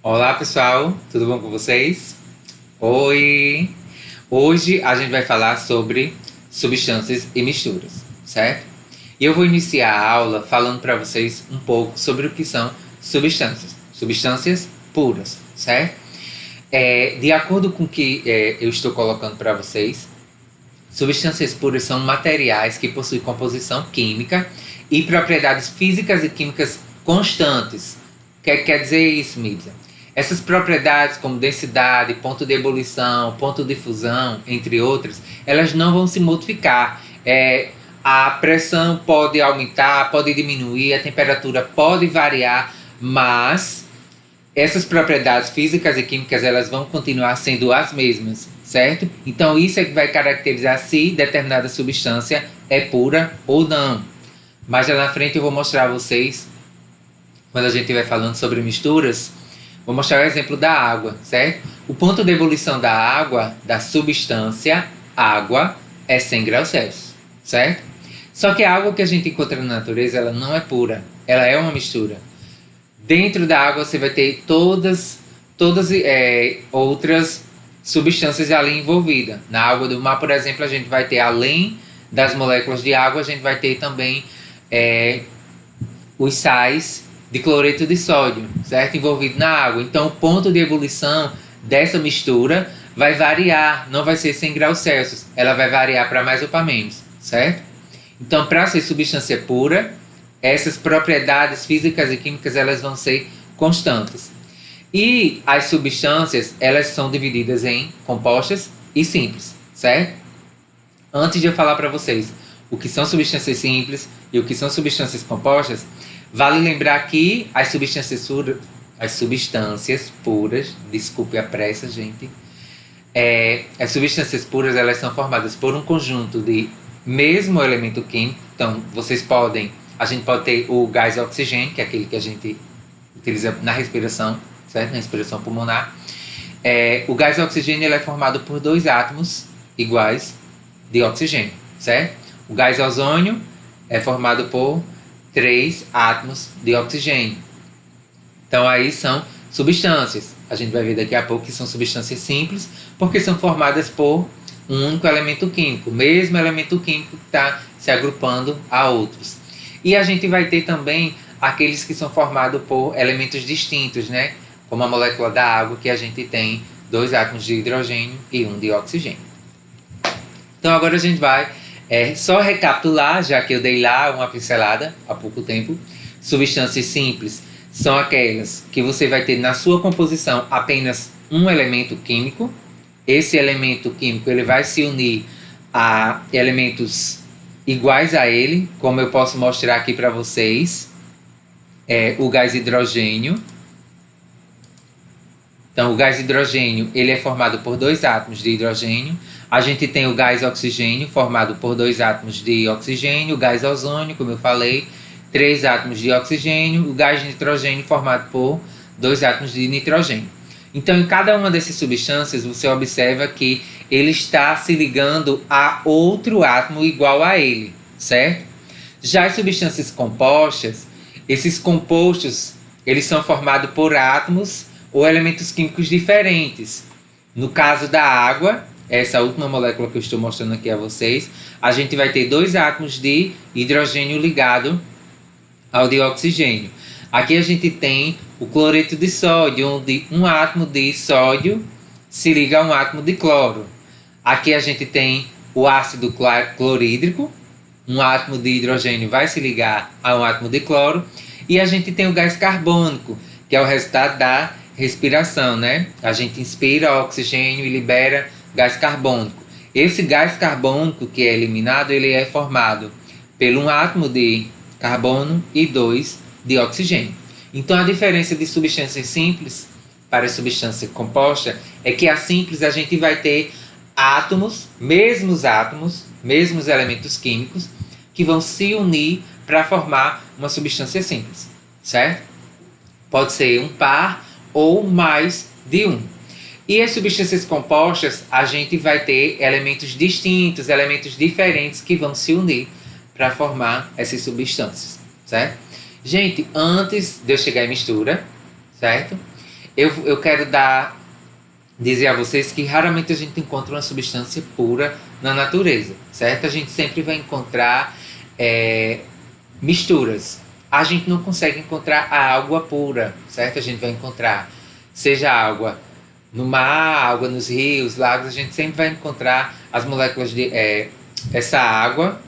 Olá pessoal, tudo bom com vocês? Oi! Hoje a gente vai falar sobre substâncias e misturas, certo? E eu vou iniciar a aula falando para vocês um pouco sobre o que são substâncias puras, certo? De acordo com o que eu estou colocando para vocês, substâncias puras são materiais que possuem composição química e propriedades físicas e químicas constantes. O que quer dizer isso, Mídia? Essas propriedades, como densidade, ponto de ebulição, ponto de fusão, entre outras, elas não vão se modificar. A pressão pode aumentar, pode diminuir, a temperatura pode variar, mas essas propriedades físicas e químicas elas vão continuar sendo as mesmas, certo? Então isso é que vai caracterizar se determinada substância é pura ou não. Mais lá na frente eu vou mostrar a vocês, quando a gente estiver falando sobre misturas, vou mostrar o exemplo da água, certo? O ponto de ebulição da água, da substância água, é 100 graus Celsius, certo? Só que a água que a gente encontra na natureza, ela não é pura, ela é uma mistura. Dentro da água você vai ter todas outras substâncias ali envolvidas. Na água do mar, por exemplo, a gente vai ter, além das moléculas de água, a gente vai ter também os sais de cloreto de sódio, certo? Envolvido na água. Então, o ponto de ebulição dessa mistura vai variar, não vai ser 100 graus Celsius, ela vai variar para mais ou para menos, certo? Então, para ser substância pura, essas propriedades físicas e químicas elas vão ser constantes. E as substâncias, elas são divididas em compostas e simples, certo? Antes de eu falar para vocês o que são substâncias simples e o que são substâncias compostas, vale lembrar que as substâncias puras, desculpe a pressa, gente, as substâncias puras elas são formadas por um conjunto de mesmo elemento químico. Então, a gente pode ter o gás oxigênio, que é aquele que a gente utiliza na respiração, certo? Na respiração pulmonar. O gás oxigênio ele é formado por 2 átomos iguais de oxigênio, certo? O gás ozônio é formado por 3 átomos de oxigênio. Então aí são substâncias. A gente vai ver daqui a pouco que são substâncias simples, porque são formadas por um único elemento químico, o mesmo elemento químico que está se agrupando a outros. E a gente vai ter também aqueles que são formados por elementos distintos, né? Como a molécula da água, que a gente tem 2 átomos de hidrogênio e 1 de oxigênio. Então agora a gente vai só recapitular, já que eu dei lá uma pincelada há pouco tempo. Substâncias simples são aquelas que você vai ter na sua composição apenas um elemento químico. Esse elemento químico ele vai se unir a elementos iguais a ele, como eu posso mostrar aqui para vocês, o gás hidrogênio. Então, o gás hidrogênio ele é formado por 2 átomos de hidrogênio. A gente tem o gás oxigênio, formado por 2 átomos de oxigênio. O gás ozônio, como eu falei, 3 átomos de oxigênio. O gás nitrogênio, formado por 2 átomos de nitrogênio. Então, em cada uma dessas substâncias, você observa que ele está se ligando a outro átomo igual a ele, certo? Já as substâncias compostas, esses compostos, eles são formados por átomos ou elementos químicos diferentes. No caso da água, essa última molécula que eu estou mostrando aqui a vocês, a gente vai ter 2 átomos de hidrogênio ligado ao de oxigênio. Aqui a gente tem o cloreto de sódio, onde um átomo de sódio se liga a um átomo de cloro. Aqui a gente tem o ácido clorídrico, um átomo de hidrogênio vai se ligar a um átomo de cloro. E a gente tem o gás carbônico, que é o resultado da respiração, né? A gente inspira oxigênio e libera gás carbônico. Esse gás carbônico que é eliminado, ele é formado por um átomo de carbono e 2 de oxigênio. Então a diferença de substâncias simples para substância composta é que a simples a gente vai ter átomos, mesmos elementos químicos, que vão se unir para formar uma substância simples, certo? Pode ser um par ou mais de um. E as substâncias compostas, a gente vai ter elementos distintos, elementos diferentes que vão se unir para formar essas substâncias, certo? Gente, antes de eu chegar em mistura, certo? eu quero dizer a vocês que raramente a gente encontra uma substância pura na natureza, certo? A gente sempre vai encontrar misturas. A gente não consegue encontrar a água pura, certo? A gente vai encontrar, seja água no mar, água nos rios, lagos, a gente sempre vai encontrar as moléculas de essa água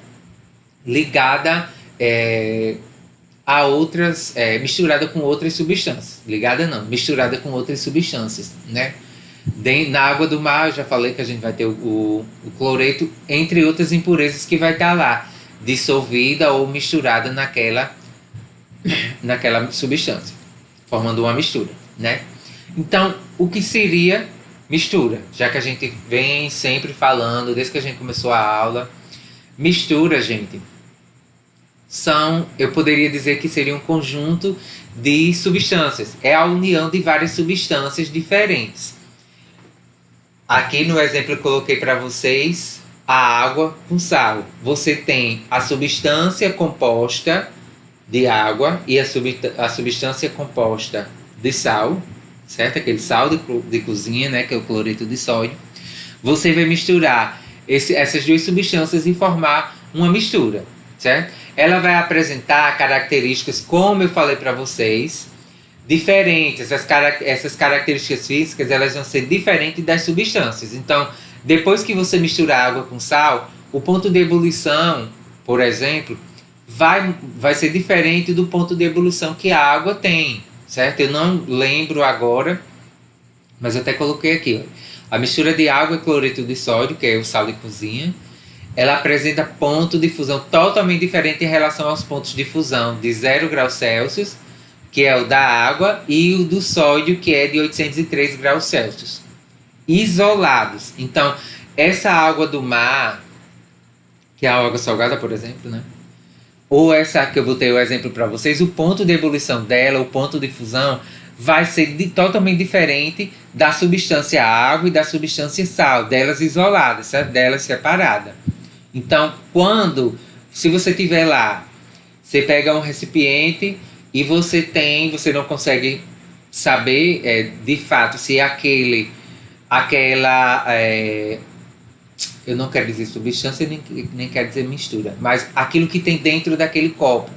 ligada a outras, misturada com outras substâncias. Ligada não, misturada com outras substâncias, né? Na água do mar, eu já falei que a gente vai ter o cloreto, entre outras impurezas que vai estar lá, dissolvida ou misturada naquela substância, formando uma mistura, né? Então, o que seria mistura? Já que a gente vem sempre falando, desde que a gente começou a aula, mistura, gente, eu poderia dizer que seria um conjunto de substâncias. É a união de várias substâncias diferentes. Aqui no exemplo eu coloquei para vocês a água com sal. Você tem a substância composta de água e a substância composta de sal, certo? Aquele sal de cozinha, né, que é o cloreto de sódio. Você vai misturar essas duas substâncias e formar uma mistura, certo? Ela vai apresentar características, como eu falei para vocês, diferentes. Essas características físicas, elas vão ser diferentes das substâncias. Então, depois que você mistura água com sal, o ponto de ebulição, por exemplo, vai ser diferente do ponto de ebulição que a água tem, certo? Eu não lembro agora, mas eu até coloquei aqui, ó. A mistura de água e cloreto de sódio, que é o sal de cozinha, ela apresenta ponto de fusão totalmente diferente em relação aos pontos de fusão de 0 graus Celsius, que é o da água, e o do sódio, que é de 803 graus Celsius. Isolados. Então, essa água do mar, que é a água salgada, por exemplo, né? Ou essa que eu botei o exemplo para vocês, o ponto de ebulição dela, o ponto de fusão, vai ser totalmente diferente da substância água e da substância sal, delas isoladas, delas separadas. Então, se você tiver lá, você pega um recipiente e você não consegue saber de fato se eu não quero dizer substância, nem quero dizer mistura, mas aquilo que tem dentro daquele copo,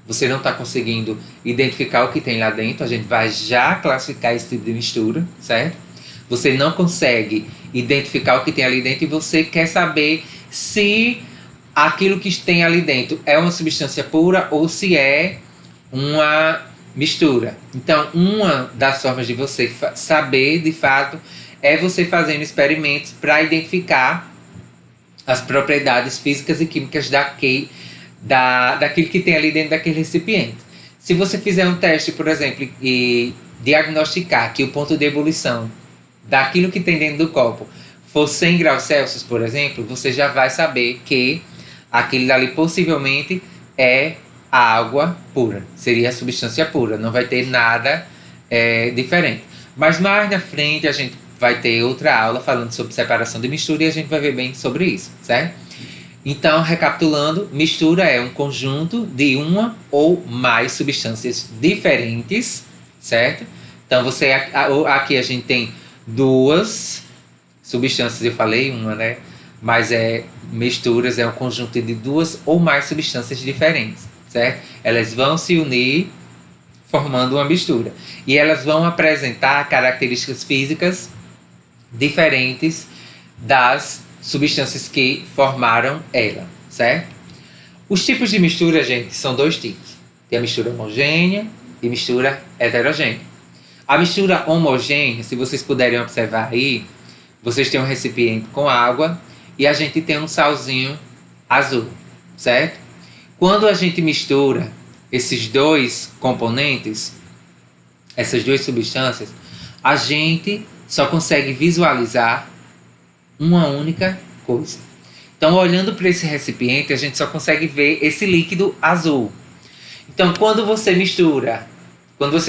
você não está conseguindo identificar o que tem lá dentro, a gente vai já classificar esse tipo de mistura, certo? Você não consegue identificar o que tem ali dentro e você quer saber se aquilo que tem ali dentro é uma substância pura ou se é uma mistura. Então, uma das formas de você saber, de fato, é você fazendo experimentos para identificar as propriedades físicas e químicas daquilo que tem ali dentro daquele recipiente. Se você fizer um teste, por exemplo, e diagnosticar que o ponto de ebulição daquilo que tem dentro do copo for 100 graus Celsius, por exemplo, você já vai saber que aquilo dali possivelmente é água pura. Seria a substância pura, não vai ter nada diferente. Mas mais na frente a gente vai ter outra aula falando sobre separação de mistura e a gente vai ver bem sobre isso, certo? Então, recapitulando, mistura é um conjunto de uma ou mais substâncias diferentes, certo? Então, aqui a gente tem duas substâncias, eu falei uma, né? Mas misturas é um conjunto de duas ou mais substâncias diferentes, certo? Elas vão se unir formando uma mistura. E elas vão apresentar características físicas diferentes das substâncias que formaram ela, certo? Os tipos de mistura, gente, são dois tipos. Tem a mistura homogênea e mistura heterogênea. A mistura homogênea, se vocês puderem observar aí, vocês têm um recipiente com água e a gente tem um salzinho azul, certo? Quando a gente mistura esses dois componentes, essas duas substâncias, a gente só consegue visualizar uma única coisa. Então, olhando para esse recipiente, a gente só consegue ver esse líquido azul. Então, quando você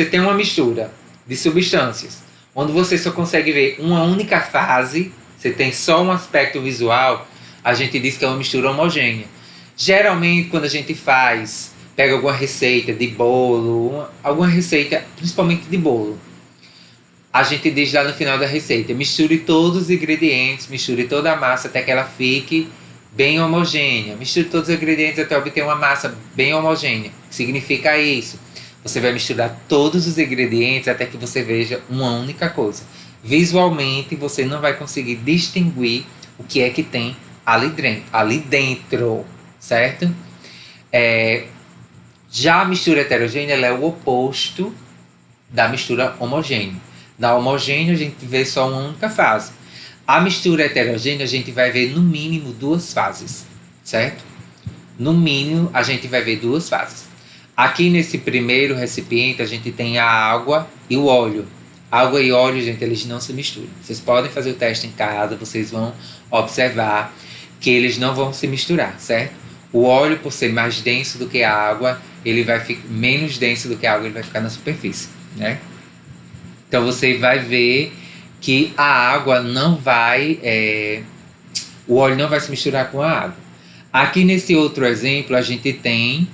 tem uma mistura de substâncias, onde você só consegue ver uma única fase, você tem só um aspecto visual, a gente diz que é uma mistura homogênea. Geralmente, quando a gente pega alguma receita de bolo, alguma receita, principalmente de bolo, a gente diz lá no final da receita, misture todos os ingredientes, misture toda a massa até que ela fique bem homogênea. Misture todos os ingredientes até obter uma massa bem homogênea. O que significa isso? Você vai misturar todos os ingredientes até que você veja uma única coisa. Visualmente, você não vai conseguir distinguir o que é que tem ali dentro, certo? Já a mistura heterogênea ela é o oposto da mistura homogênea. Na homogênea, a gente vê só uma única fase. A mistura heterogênea, a gente vai ver no mínimo 2 fases, certo? No mínimo, a gente vai ver 2 fases. Aqui nesse primeiro recipiente, a gente tem a água e o óleo. Água e óleo, gente, eles não se misturam. Vocês podem fazer o teste em casa, vocês vão observar que eles não vão se misturar, certo? O óleo, por ser mais denso do que a água, ele vai ficar menos denso do que a água, ele vai ficar na superfície, né? Então você vai ver que a água não vai, o óleo não vai se misturar com a água. Aqui nesse outro exemplo, a gente tem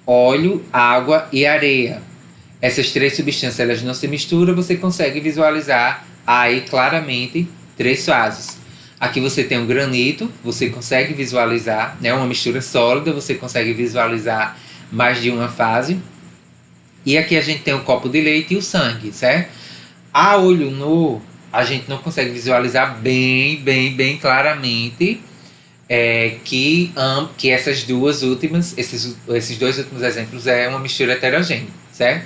óleo, água e areia. Essas 3 substâncias elas não se misturam, você consegue visualizar aí claramente 3 fases. Aqui você tem um granito, você consegue visualizar, né, uma mistura sólida, você consegue visualizar mais de uma fase. E aqui a gente tem o copo de leite e o sangue, certo? A olho nu, a gente não consegue visualizar bem claramente que essas duas últimas, esses 2 últimos exemplos é uma mistura heterogênea, certo?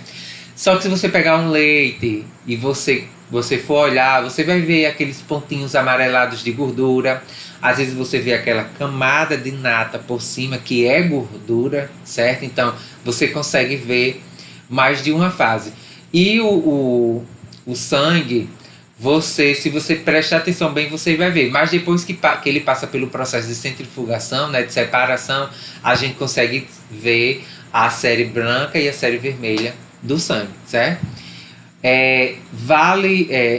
Só que se você pegar um leite e você for olhar, você vai ver aqueles pontinhos amarelados de gordura. Às vezes você vê aquela camada de nata por cima que é gordura, certo? Então você consegue ver mais de uma fase. E o sangue, se você prestar atenção bem, você vai ver. Mas depois que ele passa pelo processo de centrifugação, né, de separação, a gente consegue ver a série branca e a série vermelha do sangue, certo?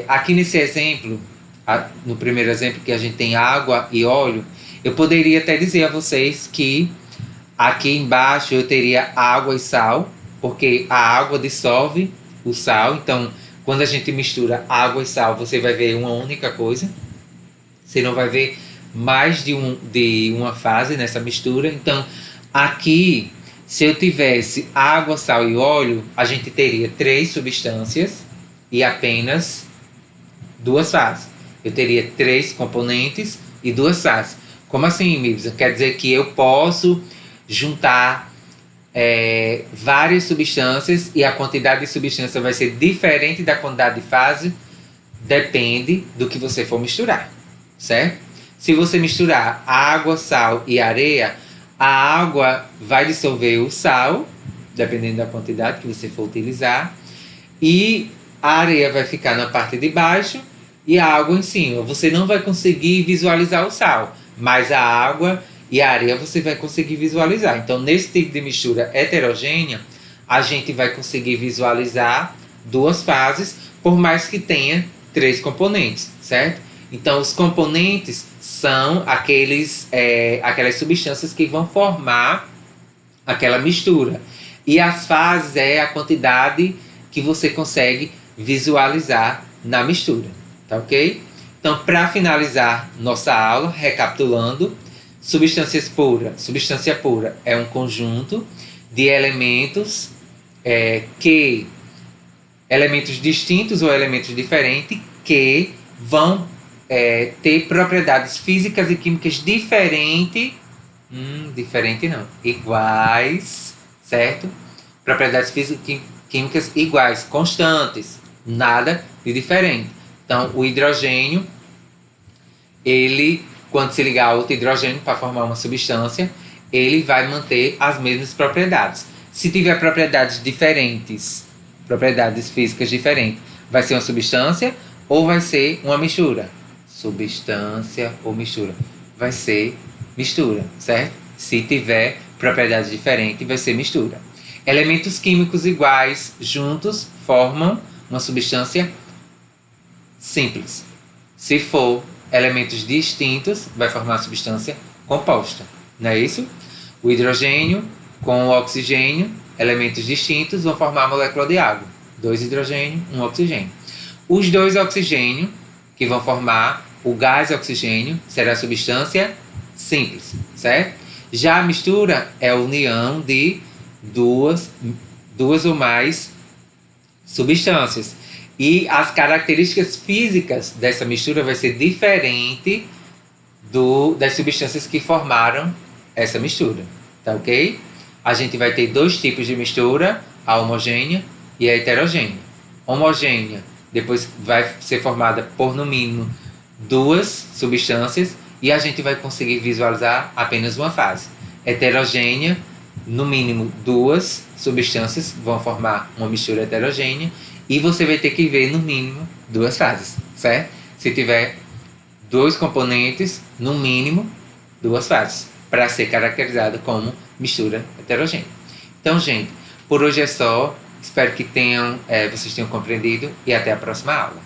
Aqui nesse exemplo, no primeiro exemplo que a gente tem água e óleo, eu poderia até dizer a vocês que aqui embaixo eu teria água e sal, porque a água dissolve o sal. Então, quando a gente mistura água e sal, você vai ver uma única coisa. Você não vai ver mais de uma fase nessa mistura. Então, aqui, se eu tivesse água, sal e óleo, a gente teria 3 substâncias e apenas 2 fases. Eu teria 3 componentes e 2 fases. Como assim, Mibsa? Quer dizer que eu posso juntar várias substâncias e a quantidade de substância vai ser diferente da quantidade de fase? Depende do que você for misturar, certo? Se você misturar água, sal e areia, a água vai dissolver o sal, dependendo da quantidade que você for utilizar, e a areia vai ficar na parte de baixo e a água em cima. Você não vai conseguir visualizar o sal, mas a água e a areia você vai conseguir visualizar. Então, nesse tipo de mistura heterogênea, a gente vai conseguir visualizar 2 fases, por mais que tenha 3 componentes, certo? Então, os componentes são aquelas substâncias que vão formar aquela mistura. E as fases é a quantidade que você consegue visualizar na mistura, tá ok? Então, para finalizar nossa aula, recapitulando, substância pura é um conjunto de elementos elementos distintos ou elementos diferentes que vão ter propriedades físicas e químicas iguais, certo? Propriedades físicas e químicas iguais, constantes, nada de diferente. Então, o hidrogênio, quando se ligar a outro hidrogênio para formar uma substância, ele vai manter as mesmas propriedades. Se tiver propriedades diferentes, propriedades físicas diferentes, vai ser uma substância ou vai ser uma mistura? Substância ou mistura? Vai ser mistura, certo? Se tiver propriedades diferentes, vai ser mistura. Elementos químicos iguais juntos formam uma substância simples. Se for elementos distintos, vai formar uma substância composta, não é isso? O hidrogênio com o oxigênio, elementos distintos, vão formar a molécula de água. 2 hidrogênio, 1 oxigênio. Os dois oxigênios que vão formar o gás oxigênio será a substância simples, certo? Já a mistura é a união de duas ou mais substâncias. E as características físicas dessa mistura vai ser diferente das substâncias que formaram essa mistura, tá ok? A gente vai ter dois tipos de mistura, a homogênea e a heterogênea. Homogênea, depois vai ser formada por no mínimo duas substâncias e a gente vai conseguir visualizar apenas uma fase. Heterogênea, no mínimo duas substâncias vão formar uma mistura heterogênea e você vai ter que ver no mínimo duas fases, certo? Se tiver dois componentes, no mínimo duas fases, para ser caracterizado como mistura heterogênea. Então, gente, por hoje é só. Espero que vocês tenham compreendido e até a próxima aula.